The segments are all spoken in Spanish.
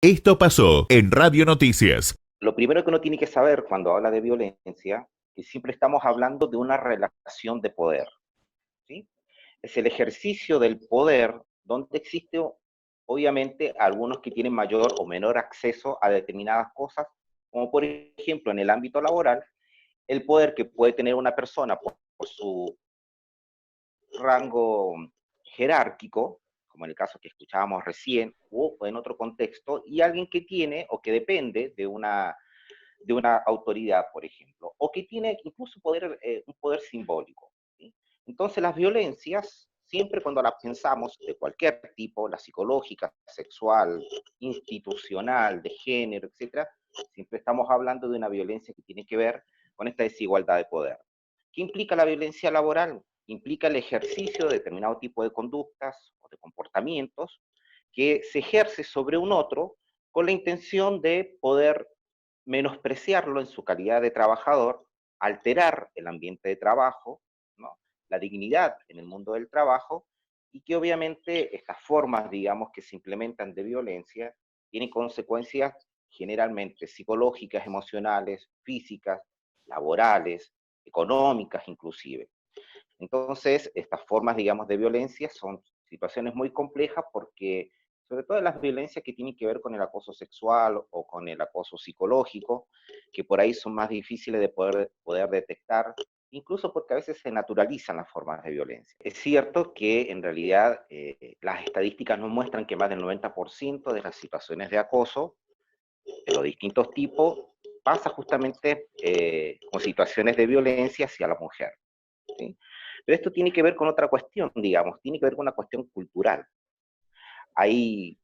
Esto pasó en Radio Noticias. Lo primero que uno tiene que saber cuando habla de violencia es que siempre estamos hablando de una relación de poder, ¿sí? Es el ejercicio del poder donde existe, obviamente, algunos que tienen mayor o menor acceso a determinadas cosas, como por ejemplo en el ámbito laboral, el poder que puede tener una persona por su rango jerárquico, como en el caso que escuchábamos recién, o en otro contexto, y alguien que tiene o que depende de una autoridad, por ejemplo, o que tiene incluso poder, un poder simbólico, ¿sí? Entonces las violencias, siempre cuando las pensamos de cualquier tipo, la psicológica, sexual, institucional, de género, etcétera, siempre estamos hablando de una violencia que tiene que ver con esta desigualdad de poder. ¿Qué implica la violencia laboral? Implica el ejercicio de determinado tipo de conductas o de comportamientos que se ejerce sobre un otro con la intención de poder menospreciarlo en su calidad de trabajador, alterar el ambiente de trabajo, ¿no? La dignidad en el mundo del trabajo, y que obviamente estas formas, digamos, que se implementan de violencia, tienen consecuencias generalmente psicológicas, emocionales, físicas, laborales, económicas inclusive. Entonces, estas formas, digamos, de violencia son situaciones muy complejas porque, sobre todo las violencias que tienen que ver con el acoso sexual o con el acoso psicológico, que por ahí son más difíciles de poder detectar, incluso porque a veces se naturalizan las formas de violencia. Es cierto que en realidad las estadísticas nos muestran que más del 90% de las situaciones de acoso, de los distintos tipos, pasa justamente con situaciones de violencia hacia la mujer, ¿sí? Pero esto tiene que ver con otra cuestión, digamos, tiene que ver con una cuestión cultural. Hay,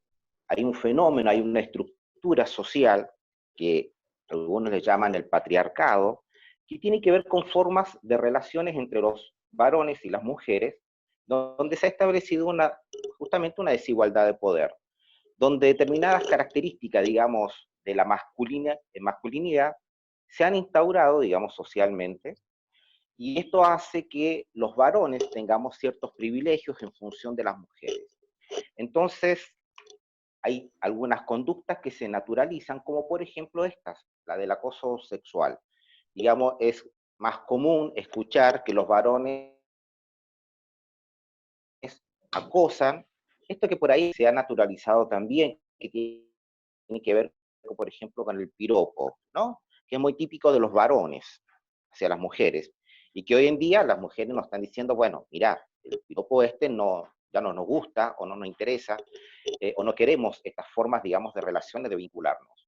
hay un fenómeno, hay una estructura social que algunos le llaman el patriarcado, que tiene que ver con formas de relaciones entre los varones y las mujeres, donde se ha establecido justamente una desigualdad de poder, donde determinadas características, digamos, de la masculinidad se han instaurado, digamos, socialmente, y esto hace que los varones tengamos ciertos privilegios en función de las mujeres. Entonces, hay algunas conductas que se naturalizan, como por ejemplo estas, la del acoso sexual. Digamos, es más común escuchar que los varones acosan, esto que por ahí se ha naturalizado también, que tiene que ver, por ejemplo, con el piropo, ¿no? Que es muy típico de los varones hacia las mujeres, y que hoy en día las mujeres nos están diciendo, bueno, mira, el piropo este no, ya no nos gusta o no nos interesa, o no queremos estas formas, digamos, de relaciones, de vincularnos.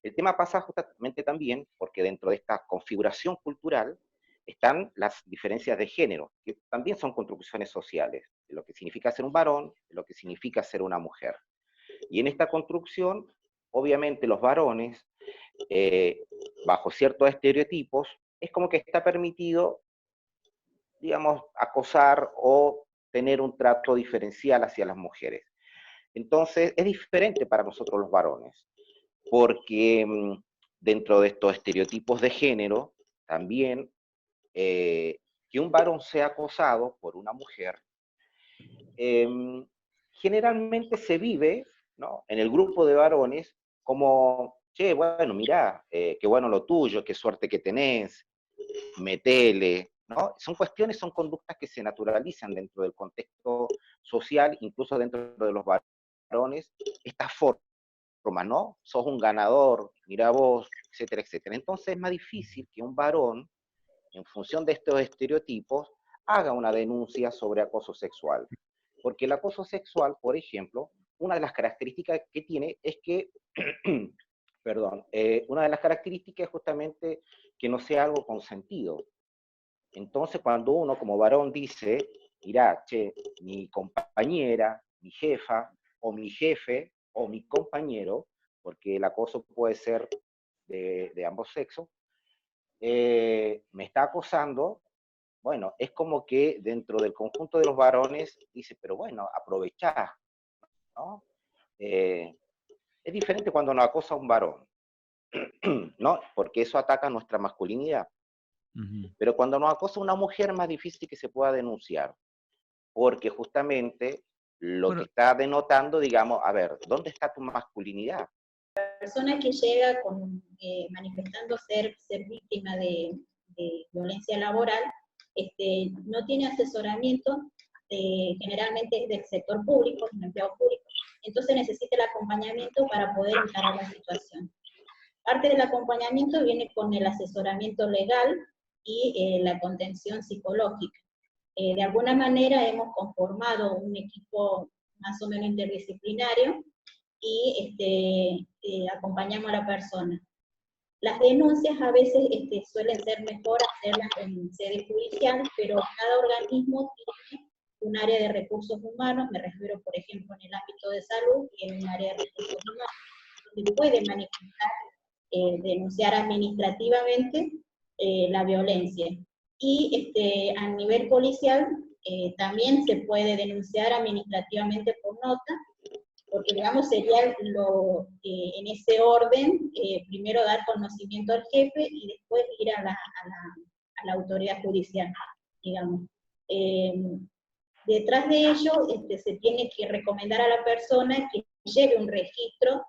El tema pasa justamente también porque dentro de esta configuración cultural están las diferencias de género, que también son construcciones sociales, de lo que significa ser un varón, de lo que significa ser una mujer. Y en esta construcción, obviamente los varones, eh, bajo ciertos estereotipos, es como que está permitido, digamos, acosar o tener un trato diferencial hacia las mujeres. Entonces, es diferente para nosotros los varones, porque dentro de estos estereotipos de género, también que un varón sea acosado por una mujer, eh, generalmente se vive, ¿no?, en el grupo de varones como, che, bueno, mirá, qué bueno lo tuyo, qué suerte que tenés, metele, ¿no? Son cuestiones, son conductas que se naturalizan dentro del contexto social, incluso dentro de los varones, estas formas, ¿no? Sos un ganador, mira vos, etcétera, etcétera. Entonces es más difícil que un varón, en función de estos estereotipos, haga una denuncia sobre acoso sexual. Porque el acoso sexual, por ejemplo, una de las características que tiene es que, perdón, una de las características es justamente que no sea algo consentido. Entonces, cuando uno como varón dice, mira, che, mi compañera, mi jefa, o mi jefe, o mi compañero, porque el acoso puede ser de ambos sexos, me está acosando, bueno, es como que dentro del conjunto de los varones dice, pero bueno, aprovechá, ¿no? Eh, es diferente cuando nos acosa un varón, ¿no? Porque eso ataca nuestra masculinidad. Ujú. Pero cuando nos acosa una mujer, es más difícil que se pueda denunciar, porque justamente lo que Bueno, está denotando, digamos, a ver, ¿dónde está tu masculinidad? persona que llega manifestando ser víctima de violencia laboral, no tiene asesoramiento, generalmente es del sector público, un empleado público, entonces necesita el acompañamiento para poder encarar la situación. Parte del acompañamiento viene con el asesoramiento legal y la contención psicológica. De alguna manera hemos conformado un equipo más o menos interdisciplinario y acompañamos a la persona. Las denuncias a veces suelen ser mejor hacerlas en sede judicial, pero cada organismo tiene un área de recursos humanos, me refiero por ejemplo en el ámbito de salud, y en un área de recursos humanos, donde puede manifestar, denunciar administrativamente la violencia. Y a nivel policial también se puede denunciar administrativamente por nota, porque digamos sería en ese orden, primero dar conocimiento al jefe y después ir a la autoridad judicial, digamos. Detrás de ello se tiene que recomendar a la persona que lleve un registro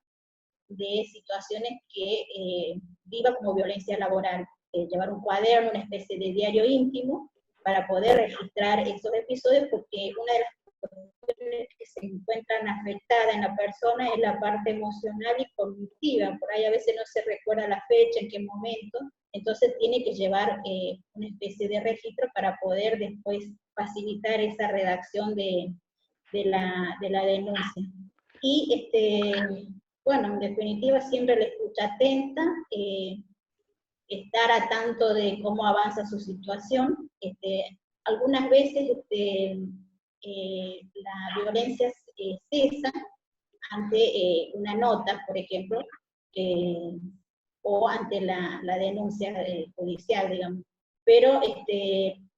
de situaciones que viva como violencia laboral, llevar un cuaderno, una especie de diario íntimo, para poder registrar esos episodios, porque una de las cuestiones que se encuentran afectadas en la persona es la parte emocional y cognitiva. Por ahí a veces no se recuerda la fecha, en qué momento, entonces tiene que llevar una especie de registro para poder después facilitar esa redacción de la denuncia. Y bueno, en definitiva siempre la escucha atenta, estar a tanto de cómo avanza su situación. Algunas veces la violencia cesa ante una nota, por ejemplo, o ante la denuncia judicial, digamos. Pero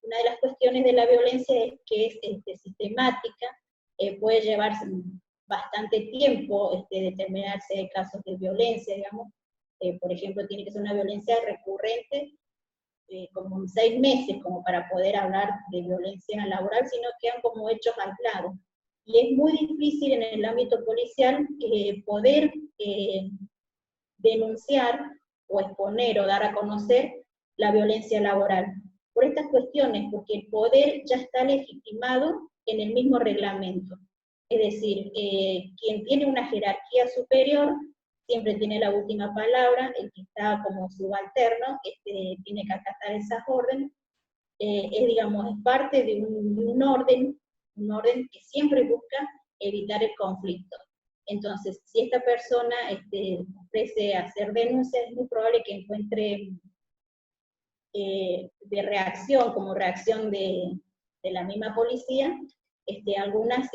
una de las cuestiones de la violencia es que es sistemática, puede llevar bastante tiempo determinar si hay casos de violencia, digamos. Por ejemplo, tiene que ser una violencia recurrente, como en 6 meses, como para poder hablar de violencia laboral, sino quedan como hechos aislados. Y es muy difícil en el ámbito policial poder denunciar o exponer o dar a conocer la violencia laboral. Por estas cuestiones, porque el poder ya está legitimado en el mismo reglamento. Es decir, quien tiene una jerarquía superior siempre tiene la última palabra, el que está como subalterno tiene que acatar esas órdenes, digamos, es parte de un orden que siempre busca evitar el conflicto. Entonces, si esta persona ofrece hacer denuncias, es muy probable que encuentre de reacción, como reacción de la misma policía, algunas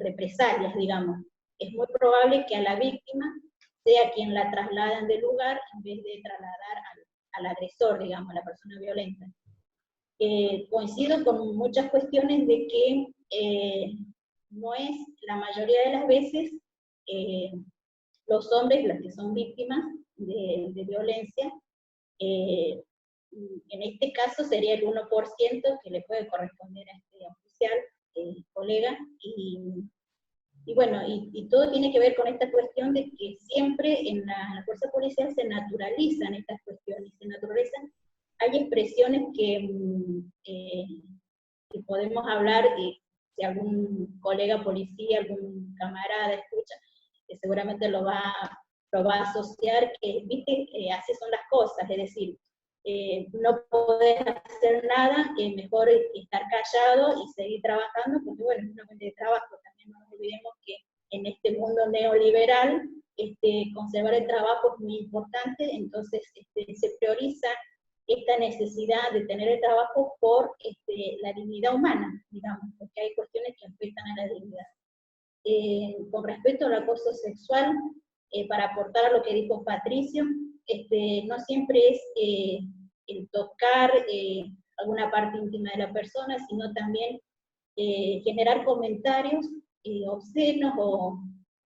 represalias, digamos. Es muy probable que a la víctima sea quien la trasladan del lugar en vez de trasladar al agresor, digamos, a la persona violenta. Coincido con muchas cuestiones de que no es la mayoría de las veces los hombres los que son víctimas de violencia. En este caso sería el 1% que le puede corresponder a este oficial, colega, y bueno, y todo tiene que ver con esta cuestión de que siempre en la fuerza policial se naturalizan estas cuestiones, se naturalizan. Hay expresiones que podemos hablar, si algún colega policía, algún camarada escucha, que seguramente lo va a asociar, que viste, así son las cosas, es decir, no podés hacer nada, mejor estar callado y seguir trabajando, porque bueno, es una fuente de trabajo. También no nos olvidemos que en este mundo neoliberal, conservar el trabajo es muy importante, entonces se prioriza esta necesidad de tener el trabajo por la dignidad humana, digamos, porque hay cuestiones que afectan a la dignidad. Con respecto al acoso sexual, para aportar a lo que dijo Patricio, no siempre es el tocar alguna parte íntima de la persona, sino también generar comentarios obscenos o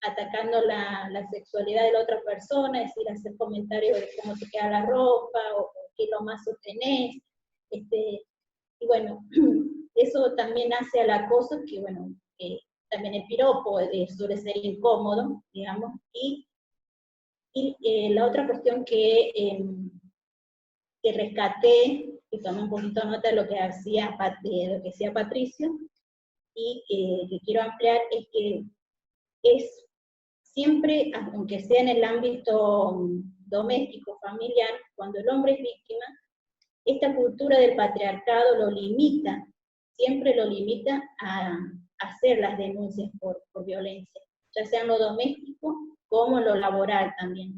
atacando la sexualidad de la otra persona, es decir, hacer comentarios de cómo te queda la ropa, o qué lo más sostenés, y bueno, eso también hace al acoso, que bueno, también el piropo suele ser incómodo, digamos, y Y la otra cuestión que rescaté, y tomé un poquito nota de lo que hacía, decía Patricio, y que quiero ampliar, es que es siempre, aunque sea en el ámbito doméstico, familiar, cuando el hombre es víctima, esta cultura del patriarcado lo limita, siempre lo limita a hacer las denuncias por violencia, ya sea en lo doméstico como en lo laboral también.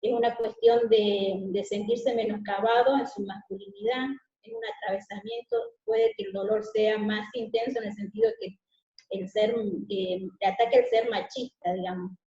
Es una cuestión de sentirse menoscabado en su masculinidad, en un atravesamiento, puede que el dolor sea más intenso en el sentido de que el ataque al ser machista, digamos,